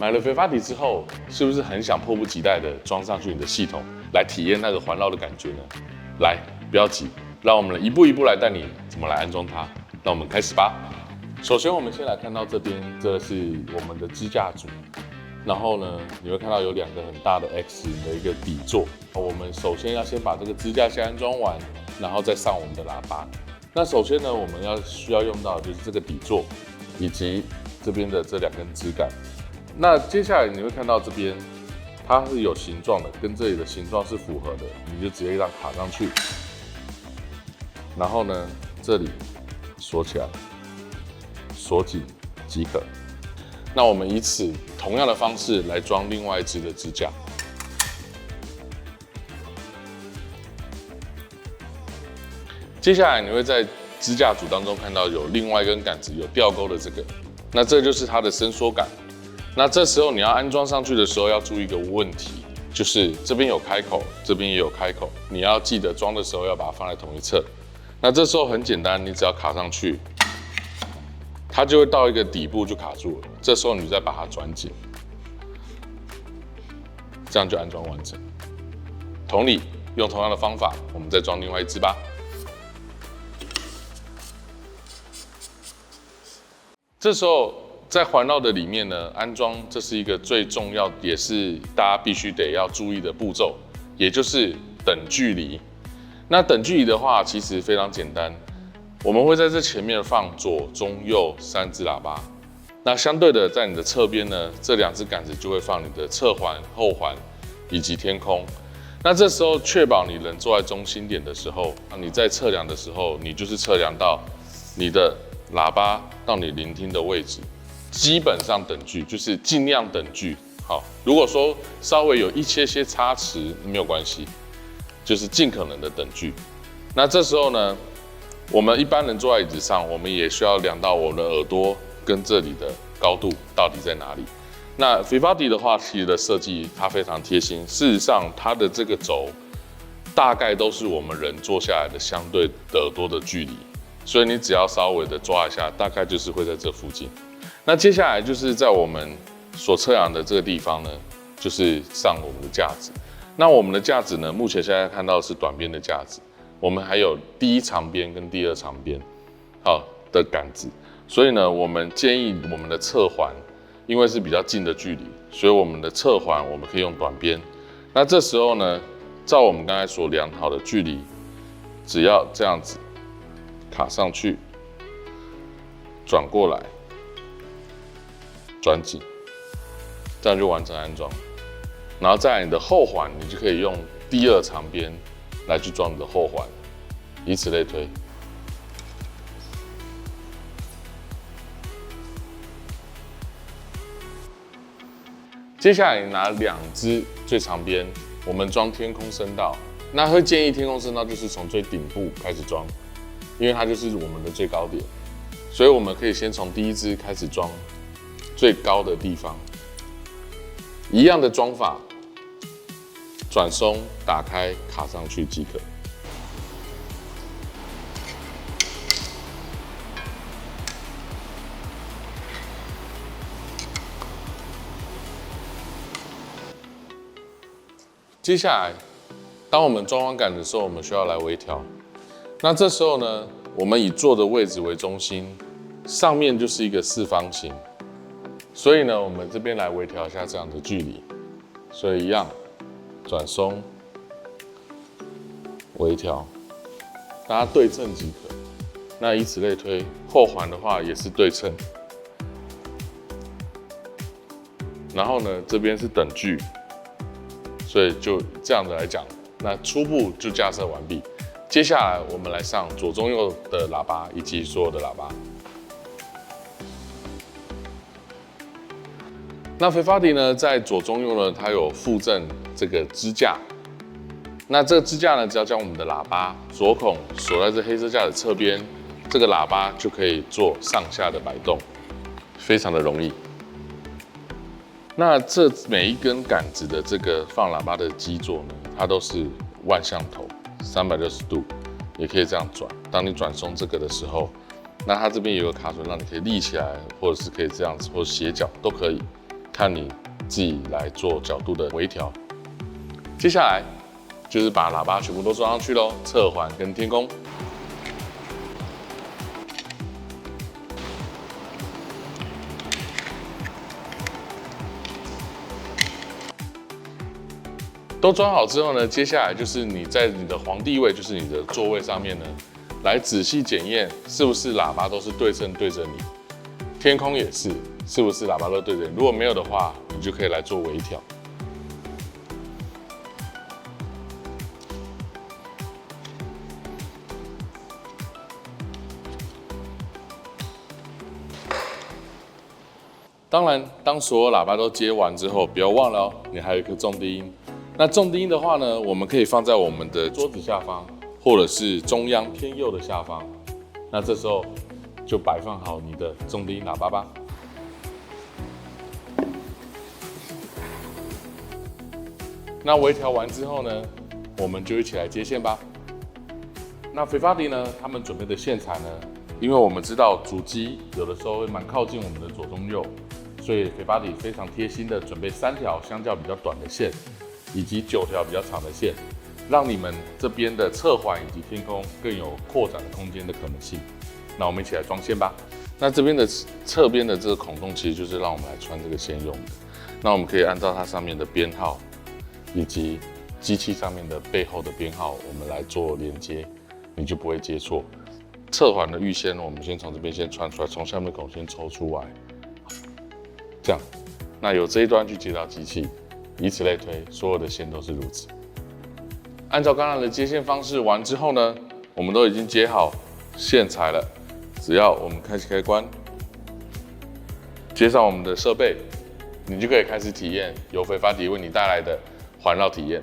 买了肥发底之后，是不是很想迫不及待的装上去你的系统，来体验那个环绕的感觉呢？来，不要急，让我们一步一步来带你怎么来安装它。那我们开始吧。首先，我们先来看到这边，这是我们的支架组。然后呢，你会看到有2个很大的 X 型的一个底座。我们首先要先把这个支架先安装完，然后再上我们的喇叭。那首先呢，我们需要用到的就是这个底座，以及这边的这2根支杆。那接下来你会看到这边，它是有形状的，跟这里的形状是符合的，你就直接让它卡上去。然后呢，这里锁起来，锁紧即可。那我们以此同样的方式来装另外一支的支架。接下来你会在支架组当中看到有另外一根杆子有吊钩的这个，那这就是它的伸缩杆。那这时候你要安装上去的时候要注意一个问题，就是这边有开口，这边也有开口，你要记得装的时候要把它放在同一侧。那这时候很简单，你只要卡上去。它就会到一个底部就卡住了，这时候你再把它转紧，这样就安装完成。同理，用同样的方法，我们再装另外一支吧。这时候在环绕的里面呢，安装这是一个最重要，也是大家必须得要注意的步骤，也就是等距离。那等距离的话，其实非常简单。我们会在这前面放左、中、右3支喇叭，那相对的，在你的侧边呢，这2支杆子就会放你的侧环、后环以及天空。那这时候确保你人坐在中心点的时候，你在测量的时候，你就是测量到你的喇叭到你聆听的位置，基本上等距，就是尽量等距。好，如果说稍微有一些差池没有关系，就是尽可能的等距。那这时候呢？我们一般人坐在椅子上，我们也需要量到我们的耳朵跟这里的高度到底在哪里。那 Vivadi 的话，其实的设计它非常贴心。事实上，它的这个轴大概都是我们人坐下来的相对的耳朵的距离，所以你只要稍微的抓一下，大概就是会在这附近。那接下来就是在我们所测量的这个地方呢，就是上我们的架子。那我们的架子呢，目前现在看到的是短边的架子。我们还有第1长边跟第2长边，好的杆子，所以呢，我们建议我们的侧环，因为是比较近的距离，所以我们的侧环我们可以用短边。那这时候呢，照我们刚才所量好的距离，只要这样子卡上去，转过来，转紧，这样就完成安装。然后再来你的后环，你就可以用第2长边。来去装你的后环，以此类推。接下来你拿2支最长边，我们装天空声道。那会建议天空声道就是从最顶部开始装，因为它就是我们的最高点，所以我们可以先从第1支开始装最高的地方。一样的装法。转松，打开，卡上去即可。接下来，当我们装完杆的时候，我们需要来微调。那这时候呢，我们以坐的位置为中心，上面就是一个4方形，所以呢，我们这边来微调一下这样的距离。所以一样。转松，微调，大家对称即可。那以此类推，后环的话也是对称。然后呢，这边是等距，所以就这样的来讲，那初步就架设完毕。接下来我们来上左、中、右的喇叭以及所有的喇叭。那Vivadi呢，在左、中、右呢，它有附赠这个支架。那这个支架呢，只要将我们的喇叭左孔锁在这黑色架的侧边，这个喇叭就可以做上下的摆动，非常的容易。那这每一根杆子的这个放喇叭的基座呢，它都是万向头，360度，也可以这样转。当你转松这个的时候，那它这边有个卡榫，让你可以立起来，或者是可以这样子，或者斜角都可以。看你自己来做角度的微调。接下来就是把喇叭全部都装上去咯，侧环跟天空。都装好之后呢，接下来就是你在你的皇帝位，就是你的座位上面呢，来仔细检验是不是喇叭都是对称对着你，天空也是，是不是喇叭都对着你？如果没有的话，你就可以来做微调。当然，当所有喇叭都接完之后，不要忘了哦，你还有一颗重低音。那重低音的话呢，我们可以放在我们的桌子下方，或者是中央偏右的下方。那这时候就摆放好你的重低音喇叭吧。那微调完之后呢，我们就一起来接线吧。那肥发迪呢，他们准备的线材呢，因为我们知道主机有的时候会蛮靠近我们的左中右，所以肥发迪非常贴心的准备3条相较比较短的线，以及9条比较长的线，让你们这边的侧环以及天空更有扩展的空间的可能性。那我们一起来装线吧。那这边的侧边的这个孔洞，其实就是让我们来穿这个线用的。那我们可以按照它上面的编号，以及机器上面的背后的编号，我们来做连接，你就不会接错。侧环的预线呢，我们先从这边先穿出来，从下面孔先抽出来，这样。那由这一端去接到机器，以此类推，所有的线都是如此。按照刚刚的接线方式完之后呢，我们都已经接好线材了，只要我们开启开关，接上我们的设备，你就可以开始体验由肥发迪为你带来的环绕体验。